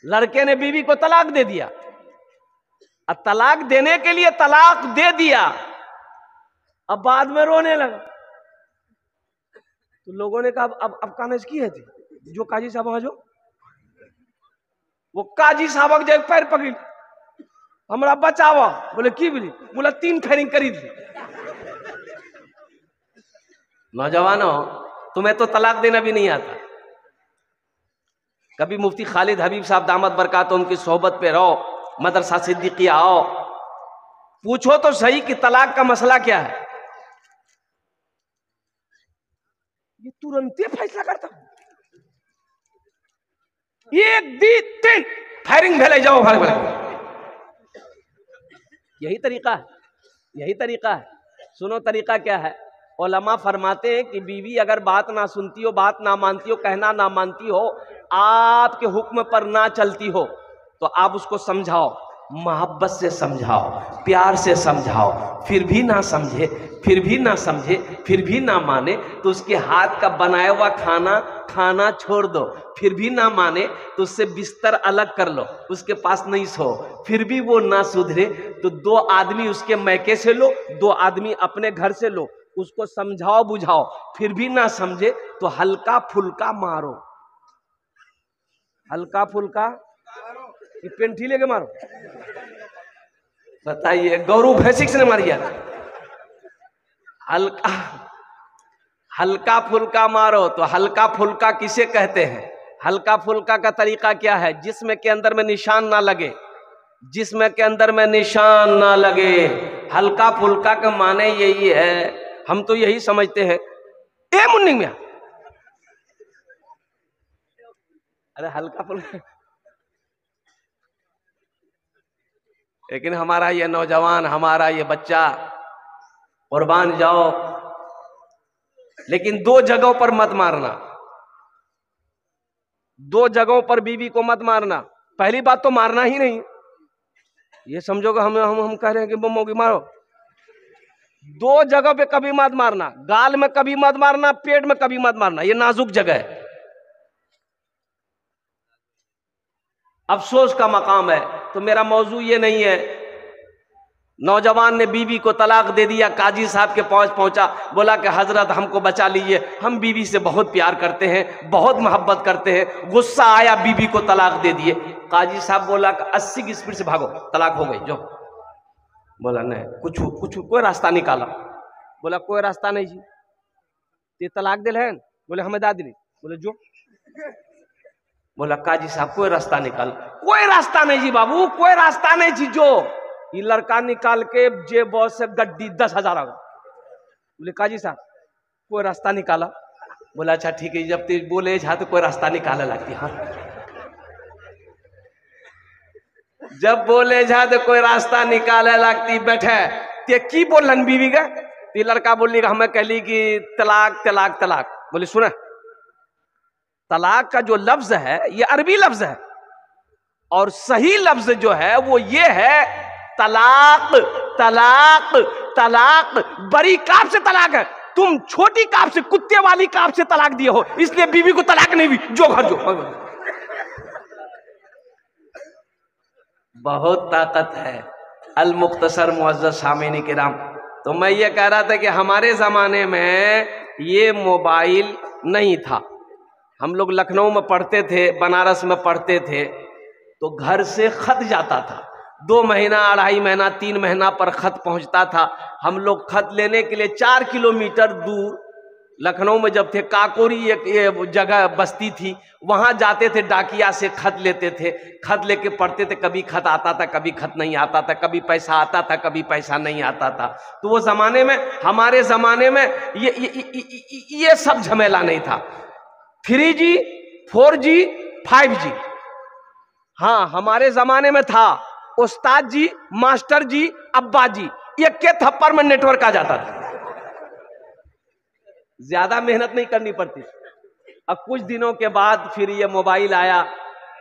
लड़के ने बीवी को तलाक दे दिया। अब तलाक देने के लिए तलाक दे दिया, अब बाद में रोने लगा। तो लोगों ने कहा अब कानज की है थी जो काजी साहब वहां जो वो काजी साहब के पैर पकड़ी, हमरा बचावा। बोले की बोली? बोला 3 फेरिंग करी थी। नौजवानों, तुम्हें तो तलाक देना भी नहीं आता। कभी मुफ्ती खालिद हबीब साहब दामद बरकात उनकी सोहबत पे रहो, मदरसा सिद्दीकिया आओ, पूछो तो सही कि तलाक का मसला क्या है। ये तुरंत फैसला करता, 1 2 3 फायरिंग भेले जाओ भाग भाग। यही तरीका है, यही तरीका है। सुनो तरीका क्या है। उलमा फरमाते हैं कि बीवी अगर बात ना सुनती हो, बात ना मानती हो, कहना ना मानती हो, आपके हुक्म पर ना चलती हो, तो आप उसको समझाओ, मोहब्बत से समझाओ, प्यार से समझाओ, फिर भी ना समझे, फिर भी ना समझे, फिर भी ना माने, तो उसके हाथ का बनाया हुआ खाना खाना छोड़ दो। फिर भी ना माने तो उससे बिस्तर अलग कर लो, उसके पास नहीं सो। फिर भी वो ना सुधरे तो 2 आदमी उसके मैके से लो, 2 आदमी अपने घर से लो, उसको समझाओ बुझाओ। फिर भी ना समझे तो हल्का फुल्का मारो, हल्का फुल्का पेंठी लेके मारो। बताइए, गौरू भैंसिक से मारिया। हल्का हल्का फुल्का मारो। तो हल्का फुल्का किसे कहते हैं? हल्का फुल्का का तरीका क्या है? जिस्म के अंदर में निशान ना लगे, जिस्म के अंदर में निशान ना लगे। हल्का फुल्का का माने यही है। हम तो यही समझते हैं, ए मुन्नी मियां, अरे हल्का फुल्का। लेकिन हमारा ये नौजवान, हमारा ये बच्चा, कुर्बान जाओ, लेकिन 2 जगहों पर मत मारना, 2 जगहों पर बीवी को मत मारना। पहली बात तो मारना ही नहीं, ये समझोगे हम कह रहे हैं कि बम्मो की मारो। 2 जगह पे कभी मत मारना, गाल में कभी मत मारना, पेट में कभी मत मारना, ये नाजुक जगह है, अफसोस का मकाम है। तो मेरा मौजू ये नहीं है। नौजवान ने बीवी को तलाक दे दिया, काजी साहब के पास पहुंचा, बोला कि हजरत हमको बचा लीजिए, हम बीवी से बहुत प्यार करते हैं, बहुत मोहब्बत करते हैं। गुस्सा आया, बीवी को तलाक दे दिए। काजी साहब बोला कि 80 की स्पीड से भागो, तलाक हो गई, जो। बोला नहीं, कुछ कोई रास्ता निकाला। बोला कोई रास्ता नहीं जी, ये तलाक दिल है। बोले हमें दादी नहीं। बोले जो। बोला काजी साहब कोई रास्ता निकाल। कोई रास्ता नहीं जी बाबू, कोई रास्ता नहीं जी, जो। ये लड़का निकाल के जेब से गड्डी 10,000 आ गया। बोले काजी साहब कोई रास्ता निकाला। बोला अच्छा ठीक है, जब तेज बोले तो कोई रास्ता निकाला लगती। हाँ, जब बोले तो कोई रास्ता निकाले लगती। बैठे ते की बोलन बीवी का? ते लड़का बोली हमें कहली कि तलाक तलाक तलाक। बोले सुना, तलाक का जो लफ्ज है ये अरबी लफ्ज है, और सही लफ्ज जो है वो ये है तलाक तलाक तलाक। बड़ी काफ से तलाक है, तुम छोटी काफ से, कुत्ते वाली काफ से तलाक दिए हो, इसलिए बीवी को तलाक नहीं हुई, जो घर जो। बहुत ताकत है। अल मुख्तसर मुअज़्ज़ज़ सामीन किराम। तो मैं ये कह रहा था कि हमारे ज़माने में ये मोबाइल नहीं था। हम लोग लखनऊ में पढ़ते थे, बनारस में पढ़ते थे, तो घर से खत जाता था। 2 महीना, 2.5 महीना, 3 महीना पर खत पहुंचता था। हम लोग खत लेने के लिए 4 किलोमीटर दूर लखनऊ में जब थे, काकोरी एक जगह बस्ती थी, वहां जाते थे, डाकिया से खत लेते थे, खत लेके पढ़ते थे। कभी खत आता था, कभी खत नहीं आता था, कभी पैसा आता था, कभी पैसा नहीं आता था। तो वो जमाने में, हमारे जमाने में ये सब झमेला नहीं था। 3G 4G 5G, हाँ हमारे जमाने में था। उस्ताद जी, मास्टर जी, अब्बा जी, एक के थप्पड़ में नेटवर्क आ जाता था, ज्यादा मेहनत नहीं करनी पड़ती। अब कुछ दिनों के बाद फिर ये मोबाइल आया।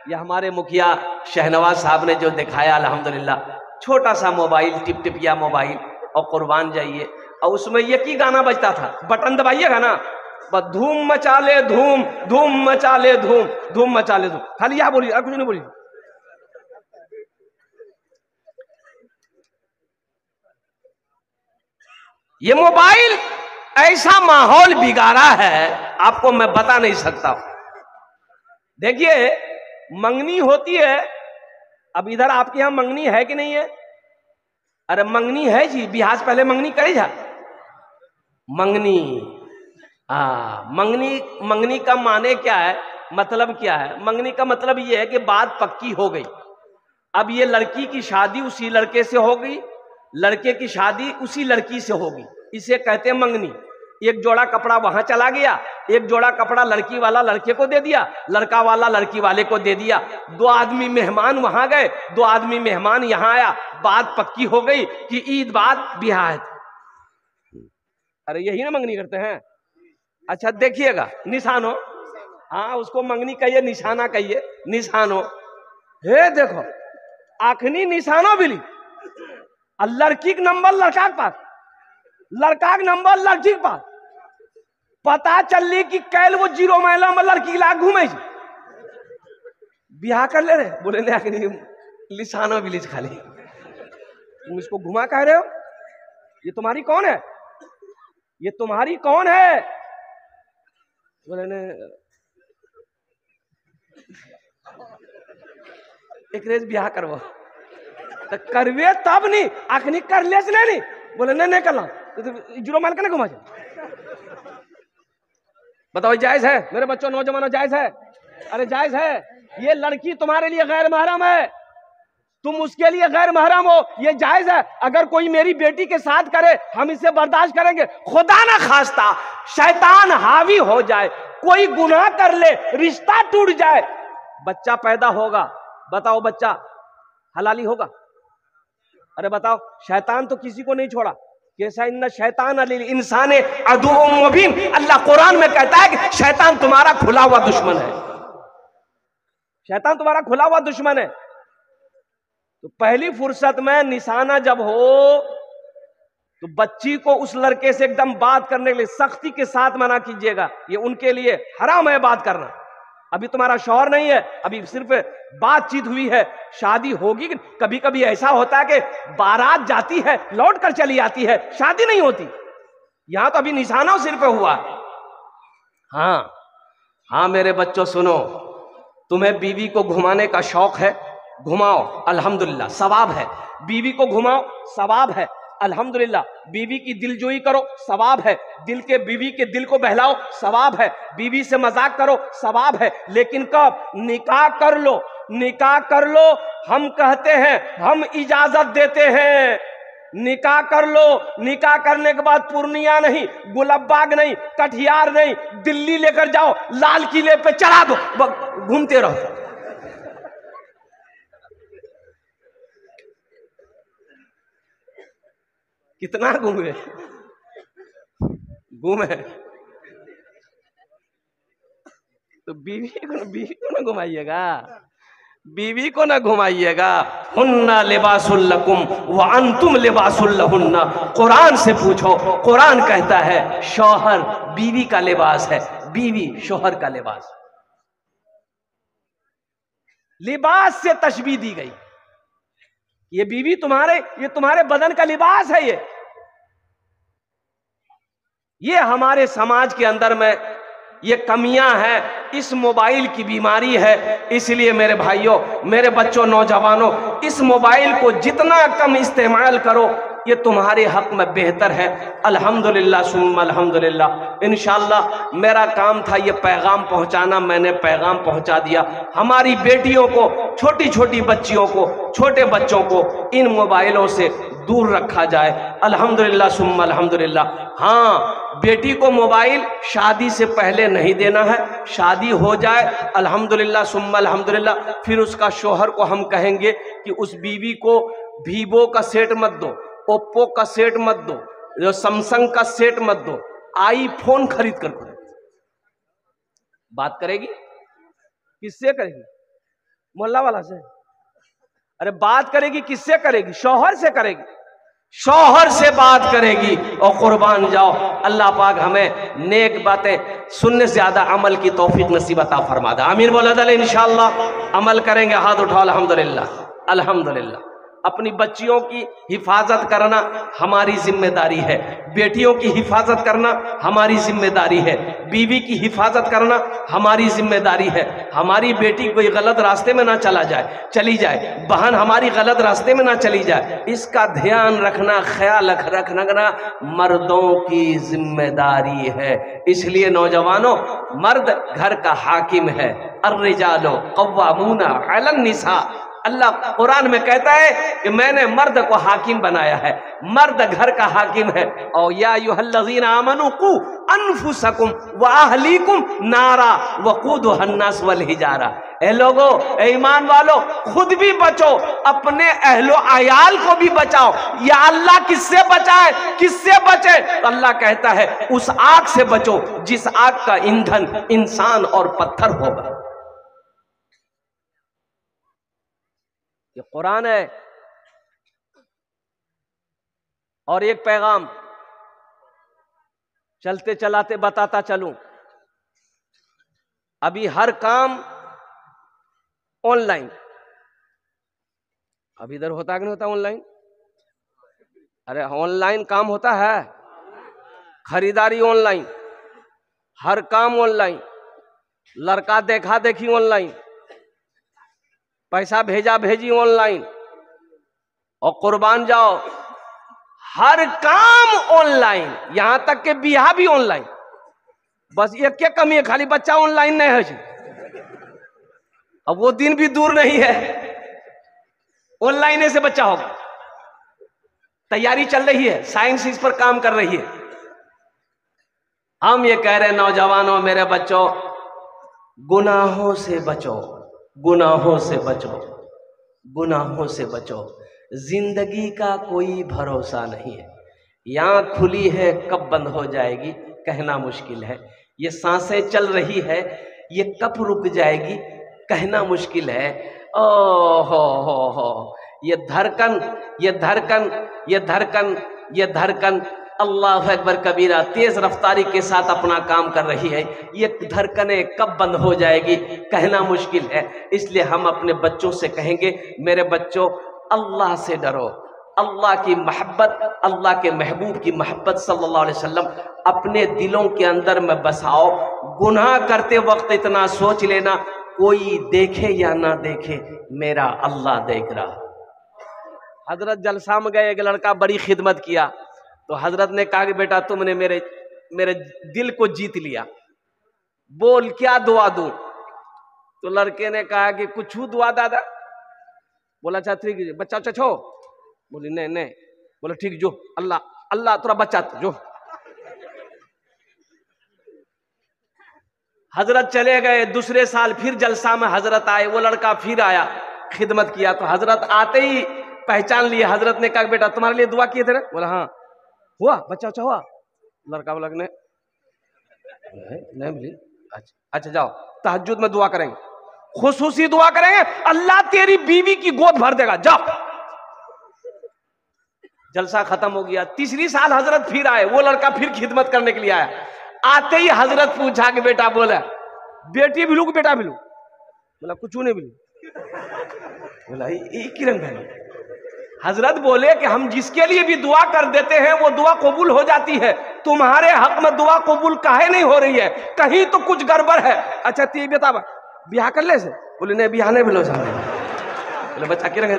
ये हमारे मुखिया शहनवाज साहब ने जो दिखाया, अल्हम्दुलिल्लाह, छोटा सा मोबाइल, टिप टिपिया मोबाइल, और कुर्बान जाइए। और उसमें ये की गाना बजता था, बटन दबाइएगा ना, बस धूम मचा ले धूम, धूम मचा ले धूम, धूम मचा ले धूम, खाली यह बोलिए और कुछ नहीं बोलिए। ये मोबाइल ऐसा माहौल बिगाड़ा है, आपको मैं बता नहीं सकता। देखिए मंगनी होती है, अब इधर आपके यहां मंगनी है कि नहीं है? अरे मंगनी है जी, बिहार से पहले मंगनी करे जा मंगनी। मंगनी, मंगनी का माने क्या है, मतलब क्या है? मंगनी का मतलब ये है कि बात पक्की हो गई, अब ये लड़की की शादी उसी लड़के से हो गई, लड़के की शादी उसी लड़की से होगी, इसे कहते हैं मंगनी। एक जोड़ा कपड़ा वहां चला गया, एक जोड़ा कपड़ा लड़की वाला लड़के को दे दिया, लड़का वाला लड़की वाले को दे दिया, दो आदमी मेहमान वहां गए, दो आदमी मेहमान यहां आया, बात पक्की हो गई कि ईद बाद ब्याह है। अरे यही ना मंगनी करते हैं। अच्छा देखिएगा निशानो, हाँ उसको मंगनी कहिए, निशाना कहिए, निशानो। हे देखो आखनी निशानो बिली, लड़की के नंबर लड़का के पास, लड़का के नंबर लड़की के पास, पता चलली कि कैल वो 0 महिला में लड़की के लाग घूमे, ब्याह कर ले रहे, बोले ले आखनी निशानो बिली खाली, तुम इसको घुमा कह रहे हो, ये तुम्हारी कौन है, ये तुम्हारी कौन है? बोले ने एक रेज ब्याह करवा, तो करवे तब नहीं, आखनी कर ले से नहीं, बोले नहीं करना, तो 0 माइल का घुमा जाए। बताओ जायज है मेरे बच्चों, नौजवानों जायज है? अरे जायज है। ये लड़की तुम्हारे लिए गैर महरम है, तुम उसके लिए गैर महरम हो, ये जायज है। अगर कोई मेरी बेटी के साथ करे हम इसे बर्दाश्त करेंगे, खुदा ना खास्ता शैतान हावी हो जाए, कोई गुनाह कर ले, रिश्ता टूट जाए, बच्चा पैदा होगा, बताओ बच्चा हलाली होगा? अरे बताओ, शैतान तो किसी को नहीं छोड़ा, कैसा इन्ना शैतान अलिल इंसान अदुव्वुम मुबीन, अल्लाह कुरान में कहता है कि शैतान तुम्हारा खुला हुआ दुश्मन है, शैतान तुम्हारा खुला हुआ दुश्मन है। तो पहली फुर्सत में निशाना जब हो तो बच्ची को उस लड़के से एकदम बात करने के लिए सख्ती के साथ मना कीजिएगा, ये उनके लिए हराम है बात करना। अभी तुम्हारा शौहर नहीं है, अभी सिर्फ बातचीत हुई है, शादी होगी। कभी कभी ऐसा होता है कि बारात जाती है लौट कर चली आती है, शादी नहीं होती। यहां तो अभी निशाना सिर पे हुआ। हाँ मेरे बच्चों सुनो, तुम्हें बीवी को घुमाने का शौक है, घुमाओ अल्हम्दुलिल्लाह सवाब है, बीवी को घुमाओ सवाब है अल्हम्दुलिल्लाह, बीवी की दिलजोई करो सवाब है, बीवी के दिल को बहलाओ सवाब है, बीवी से मजाक करो सवाब है, लेकिन कब? निकाह कर लो, निकाह कर लो। हम कहते हैं, हम इजाजत देते हैं, निकाह कर लो। निकाह करने के बाद पूर्णिया नहीं, गुलबबाग नहीं, कटिहार नहीं, दिल्ली लेकर जाओ, लाल किले पे चढ़ा दो, घूमते रहो। कितना घूमे तो बीवी को ना घुमाइएगा, बीवी को ना घुमाइएगा। हुन्ना लिबासुल लकुम व अंतुम लिबासुल लहुन्ना, कुरान से पूछो, कुरान कहता है शौहर बीवी का लिबास है, बीवी शौहर का लिबास। लिबास से तशबीह दी गई, ये बीवी तुम्हारे बदन का लिबास है। ये हमारे समाज के अंदर में ये कमियां हैं, इस मोबाइल की बीमारी है। इसलिए मेरे भाइयों, मेरे बच्चों, नौजवानों, इस मोबाइल को जितना कम इस्तेमाल करो ये तुम्हारे हक में बेहतर है। अल्हम्दुलिल्लाह सुम्मा अल्हम्दुलिल्लाह। इंशाअल्लाह मेरा काम था ये पैगाम पहुंचाना, मैंने पैगाम पहुंचा दिया। हमारी बेटियों को, छोटी छोटी बच्चियों को, छोटे बच्चों को इन मोबाइलों से दूर रखा जाए। अल्हम्दुलिल्लाह सुम्मा अल्हम्दुलिल्लाह। हाँ, बेटी को मोबाइल शादी से पहले नहीं देना है, शादी हो जाए अल्हम्दुलिल्लाह सुम्मा अल्हम्दुलिल्लाह, फिर उसका शौहर को हम कहेंगे कि उस बीवी को वीवो का सेट मत दो, ओप्पो का सेट मत दो, जो सैमसंग का सेट मत दो, आईफोन खरीद कर दो। बात करेगी किससे करेगी? मोहल्ला वाला से? अरे बात करेगी किससे करेगी? शौहर से करेगी, शौहर से बात करेगी। और कुर्बान जाओ, अल्लाह पाक हमें नेक बातें सुनने से ज्यादा अमल की तौफीक नसीब अता फरमा दे। आमीन बोला इंशाअल्लाह। अमल करेंगे, हाथ उठाओ। अल्हम्दुलिल्लाह अल्हम्दुलिल्लाह। अपनी बच्चियों की हिफाजत करना हमारी जिम्मेदारी है, बेटियों की हिफाजत करना हमारी जिम्मेदारी है, बीवी की हिफाजत करना हमारी जिम्मेदारी है। हमारी बेटी कोई गलत रास्ते में ना चली जाए, बहन हमारी गलत रास्ते में ना चली जाए, इसका ध्यान रखना, ख्याल रखना मर्दों की जिम्मेदारी है। इसलिए नौजवानों, मर्द घर का हाकिम है। अर्रिजालो कव्वामूना अलन निसा, अल्लाह कुरान में कहता है कि मैंने मर्द को हाकिम बनाया है, मर्द घर का हाकिम है। और या अय्युहल्लज़ीना आमनू कू अनफुसकुम व अहलीकुम नारा वक़ूदुहन नास वल हिजारा, ए लोगो, ए ईमान वालो, खुद भी बचो, अपने अहलो अयाल को भी बचाओ। या अल्लाह किससे बचाए, किससे बचे? तो अल्लाह कहता है उस आग से बचो जिस आग का ईंधन इंसान और पत्थर होगा। ये कुरान है। और एक पैगाम चलते चलाते बताता चलूं, अभी हर काम ऑनलाइन, अभी इधर होता है कि नहीं होता ऑनलाइन? अरे ऑनलाइन काम होता है, खरीदारी ऑनलाइन, हर काम ऑनलाइन, लड़का देखा देखी ऑनलाइन, पैसा भेजा भेजी ऑनलाइन, और कुर्बान जाओ हर काम ऑनलाइन, यहां तक के बियाह भी ऑनलाइन। बस ये क्या कमी है, खाली बच्चा ऑनलाइन नहीं है। अब वो दिन भी दूर नहीं है, ऑनलाइन से बच्चा होगा। तैयारी चल रही है, साइंस इस पर काम कर रही है। हम ये कह रहे हैं नौजवानों, मेरे बच्चों, गुनाहों से बचो, गुनाहों से बचो, गुनाहों से बचो। जिंदगी का कोई भरोसा नहीं है, यहां खुली है कब बंद हो जाएगी कहना मुश्किल है। ये सांसें चल रही है, ये कब रुक जाएगी कहना मुश्किल है। ओ हो, ये धड़कन, ये धड़कन, ये धड़कन, ये धड़कन अल्लाह अकबर कबीरा तेज रफ्तारी के साथ अपना काम कर रही है। ये धड़कनें कब बंद हो जाएगी कहना मुश्किल है। इसलिए हम अपने बच्चों से कहेंगे, मेरे बच्चों, अल्लाह से डरो, अल्लाह की मोहब्बत, अल्लाह के महबूब की मोहब्बत सल्लल्लाहु अलैहि वसल्लम अपने दिलों के अंदर में बसाओ। गुनाह करते वक्त इतना सोच लेना, कोई देखे या ना देखे, मेरा अल्लाह देख रहा। हजरत जलसा में गए, एक लड़का बड़ी खिदमत किया, तो हजरत ने कहा कि बेटा तुमने मेरे दिल को जीत लिया, बोल क्या दुआ दूं? तो लड़के ने कहा कि कुछ दुआ दादा। बोला अच्छा ठीक है, बच्चा अच्छा छो? बोली नहीं नहीं। बोला ठीक, जो अल्लाह अल्लाह तेरा बच्चा जो। हजरत चले गए। दूसरे साल फिर जलसा में हजरत आए, वो लड़का फिर आया, खिदमत किया। तो हजरत आते ही पहचान लिए। हजरत ने कहा बेटा तुम्हारे लिए दुआ किए थे ना? बोला हाँ। हुआ बच्चा अच्छा हुआ? लड़का बोला नहीं मिली। अच्छा जाओ, तहज्जुद में दुआ करेंगे, खुसूसी दुआ करेंगे, अल्लाह तेरी बीवी की गोद भर देगा, जाओ। जलसा खत्म हो गया। तीसरी साल हजरत फिर आए, वो लड़का फिर खिदमत करने के लिए आया। आते ही हजरत पूछा कि बेटा, बोला बेटी भी लू कि बेटा भी लू? बोला कुछ नहीं भी लू। बोला एक ही रंग है। हजरत बोले कि हम जिसके लिए भी दुआ कर देते हैं वो दुआ कबूल हो जाती है, तुम्हारे हक में दुआ कबूल काहे नहीं हो रही है? कहीं तो कुछ गड़बड़ है। अच्छा ती बता, ब्याह कर ले से? बोले नहीं ब्याह नहीं बोलो सामने। बोले बच्चा की रंग है?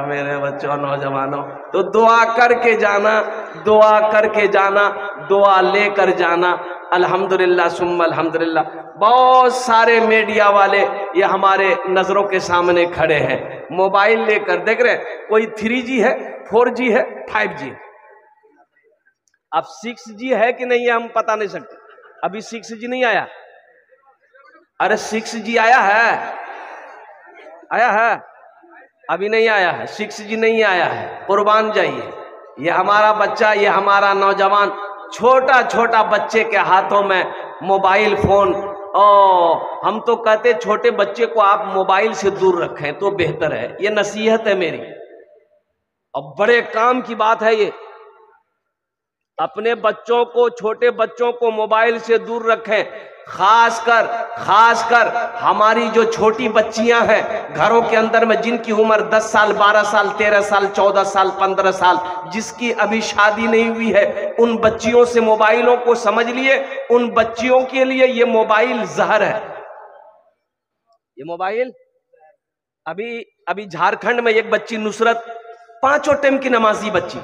मेरे बच्चों, नौजवानों, तो दुआ करके जाना, दुआ करके जाना, दुआ लेकर जाना। अल्हम्दुलिल्लाह सुम्मा अल्हम्दुलिल्लाह, बहुत सारे मीडिया वाले ये हमारे नजरों के सामने खड़े हैं, मोबाइल लेकर देख रहे, कोई 3G है, 4G है, 5G है। अब 6G है कि नहीं है हम पता नहीं सकते, अभी 6G नहीं आया। अरे 6G आया है, आया है, अभी नहीं आया है, 6G नहीं आया है। कुर्बान जाइए, ये हमारा बच्चा, ये हमारा नौजवान, छोटा छोटा बच्चे के हाथों में मोबाइल फोन। हम तो कहते छोटे बच्चे को आप मोबाइल से दूर रखें तो बेहतर है, ये नसीहत है मेरी। अब बड़े काम की बात है ये, अपने बच्चों को, छोटे बच्चों को मोबाइल से दूर रखें। खासकर हमारी जो छोटी बच्चियां हैं घरों के अंदर में, जिनकी उम्र 10 साल 12 साल 13 साल 14 साल 15 साल, जिसकी अभी शादी नहीं हुई है, उन बच्चियों से मोबाइलों को समझ लिए। उन बच्चियों के लिए ये मोबाइल जहर है। ये मोबाइल अभी झारखंड में एक बच्ची नुसरत, 5 टाइम की नमाजी बच्ची,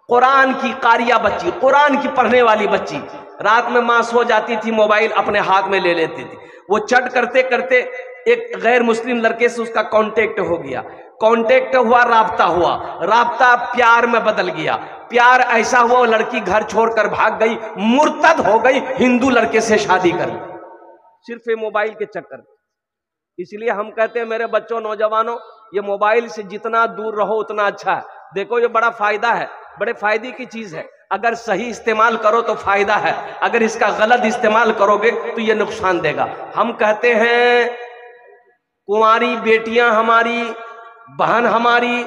कुरान की कारिया बच्ची, कुरान की पढ़ने वाली बच्ची, रात में मां सो जाती थी, मोबाइल अपने हाथ में ले लेती थी। वो चट करते करते एक गैर मुस्लिम लड़के से उसका कांटेक्ट हो गया, कांटेक्ट हुआ, राब्ता हुआ, राब्ता प्यार में बदल गया, प्यार ऐसा हुआ वो लड़की घर छोड़कर भाग गई, मुर्तद हो गई, हिंदू लड़के से शादी कर ली, सिर्फ ये मोबाइल के चक्कर। इसलिए हम कहते हैं मेरे बच्चों, नौजवानों, ये मोबाइल से जितना दूर रहो उतना अच्छा है। देखो ये बड़ा फायदा है, बड़े फायदे की चीज है। अगर सही इस्तेमाल करो तो फायदा है, अगर इसका गलत इस्तेमाल करोगे तो ये नुकसान देगा। हम कहते हैं कुंवारी बेटियां हमारी, बहन हमारी,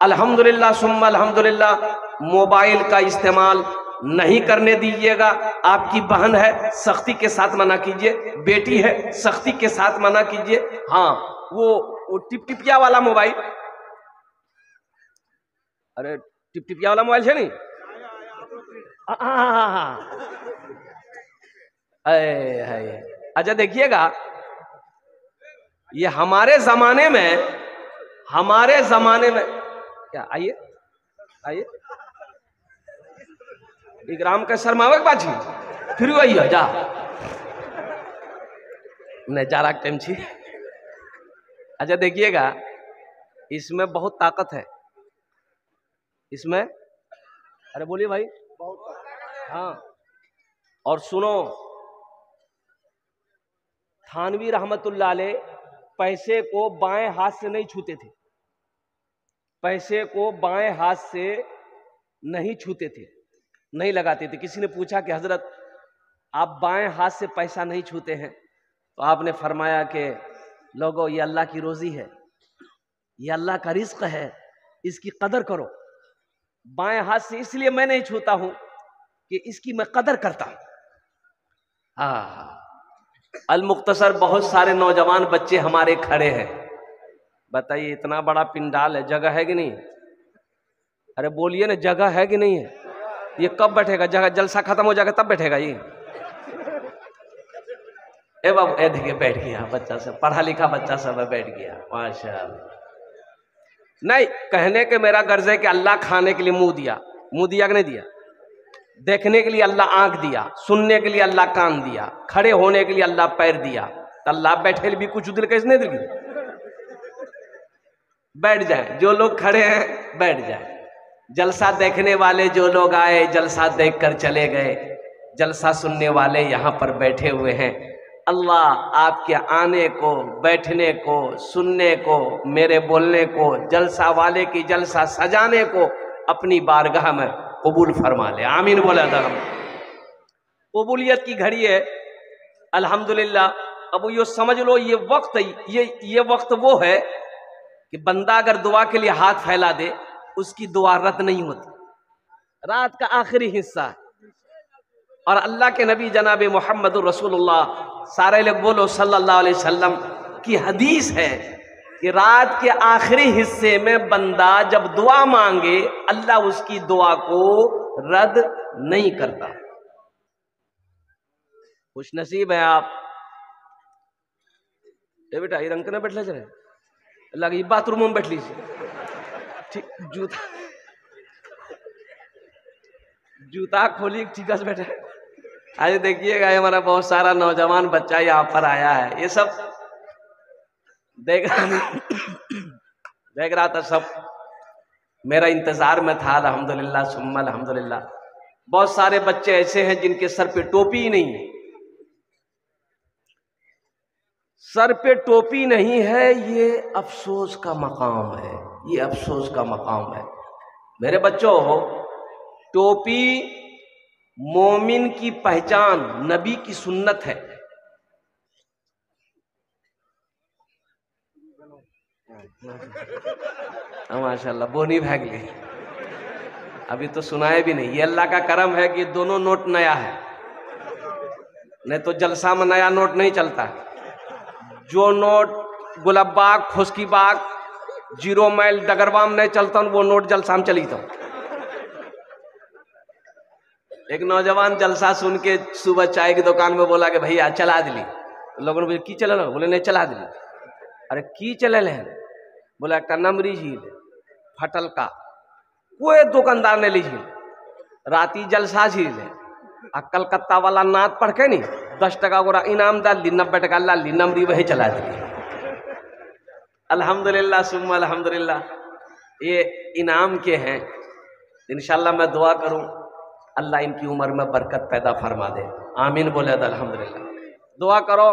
अल्हम्दुलिल्लाह सुम्मा अल्हम्दुलिल्लाह, मोबाइल का इस्तेमाल नहीं करने दीजिएगा। आपकी बहन है, सख्ती के साथ मना कीजिए, बेटी है, सख्ती के साथ मना कीजिए। हाँ, वो टिपटिपिया वाला मोबाइल, अरे टिपटिपिया वाला मोबाइल है नहीं, अच्छा देखिएगा, ये हमारे जमाने में क्या, आइए ग्राम का शर्मावक बाजी फिर वही है जा नहीं जा रहा टाइम छी। अच्छा देखिएगा, इसमें बहुत ताकत है, इसमें, अरे बोलिए भाई, हाँ। और सुनो, थानवी रहमतुल्लाह अलैह पैसे को बाएं हाथ से नहीं छूते थे, पैसे को बाएं हाथ से नहीं छूते थे, नहीं लगाते थे। किसी ने पूछा कि हजरत आप बाएं हाथ से पैसा नहीं छूते हैं, तो आपने फरमाया कि लोगों, ये अल्लाह की रोजी है, ये अल्लाह का रिज्क है, इसकी कदर करो। बाएं हाथ से इसलिए मैं नहीं छूता हूं कि इसकी मैं कदर करता हूं। अल मुख्तसर बहुत सारे नौजवान बच्चे हमारे खड़े हैं। बताइए, इतना बड़ा पिंडाल है, जगह है कि नहीं? अरे बोलिए ना, जगह है कि नहीं है? ये कब बैठेगा? जगह जलसा खत्म हो जाएगा तब बैठेगा ये। ए बाबू, ए देखिए बैठ गया बच्चा सब, पढ़ा लिखा बच्चा सब बैठ गया, माशाअल्लाह। नहीं, कहने के मेरा गर्ज है कि अल्लाह खाने के लिए मुंह दिया कि नहीं दिया? देखने के लिए अल्लाह आंख दिया, सुनने के लिए अल्लाह कान दिया, खड़े होने के लिए अल्लाह पैर दिया, तो अल्लाह बैठे भी कुछ दिल कैसे नहीं दिल? बैठ जाए जो लोग खड़े हैं, बैठ जाए। जलसा देखने वाले जो लोग आए, जलसा देखकर चले गए, जलसा सुनने वाले यहाँ पर बैठे हुए हैं। अल्लाह आपके आने को, बैठने को, सुनने को, मेरे बोलने को, जलसा वाले की जलसा सजाने को अपनी बारगाह में कबूल फरमा ले। आमीन बोला था। कबूलियत की घड़ी है, अल्हम्दुलिल्लाह। अब ये समझ लो, ये वक्त, ये वक्त वो है कि बंदा अगर दुआ के लिए हाथ फैला दे, उसकी दुआ रद्द नहीं होती। रात का आखिरी हिस्सा है, और अल्लाह के नबी जनाब मोहम्मद रसूलुल्लाह, सारे लोग बोलो सल्लल्लाहु अलैहि वसल्लम की हदीस है कि रात के आखिरी हिस्से में बंदा जब दुआ मांगे, अल्लाह उसकी दुआ को रद्द नहीं करता। खुश नसीब है आप। ए बेटा, ये रंग न बैठ ले, लगी बाथरूम में बैठ लीजिए, ठीक, जूता खोली, ठीक है बैठे। आज देखिएगा, हमारा बहुत सारा नौजवान बच्चा यहाँ पर आया है, ये सब देख रहा था, सब मेरा इंतजार में था। अल्हम्दुलिल्लाह सुम्मा अल्हम्दुलिल्लाह। बहुत सारे बच्चे ऐसे हैं जिनके सर पे टोपी ही नहीं है, सर पे टोपी नहीं है। ये अफसोस का मकाम है, ये अफसोस का मकाम है। मेरे बच्चों, टोपी मोमिन की पहचान, नबी की सुन्नत है। माशाल्लाह, बोनी भाग ली, अभी तो सुनाए भी नहीं। ये अल्लाह का करम है कि दोनों नोट नया है, नहीं तो जलसा में नया नोट नहीं चलता है। जो नोट गुलाबबाग, खुशकीबाग, 0 माइल, डगरवा में नहीं चलता वो नोट जलसा में चली था। एक नौजवान जलसा सुन के सुबह चाय की दुकान में बोला कि भैया चला दिली। तो लोगों ने बोले की चल रहा, बोले नहीं चला दिली। अरे की चलल है? बोला एक नमरी झील फटल का, कोई दुकानदार ने ली झील, राती जलसा झील है। आ कलकत्ता वाला नात पढ़ के नहीं 10 टका गोरा इनाम डाल दी, 90 टका ला ली, नमरी वही चला दी। अल्हम्दुलिल्लाह सुम्मा अल्हम्दुलिल्लाह, ये इनाम के हैं। इंशाल्लाह मैं दुआ करूं अल्लाह इनकी उम्र में बरकत पैदा फरमा दे। आमीन बोले तो अल्हम्दुलिल्लाह। दुआ करो।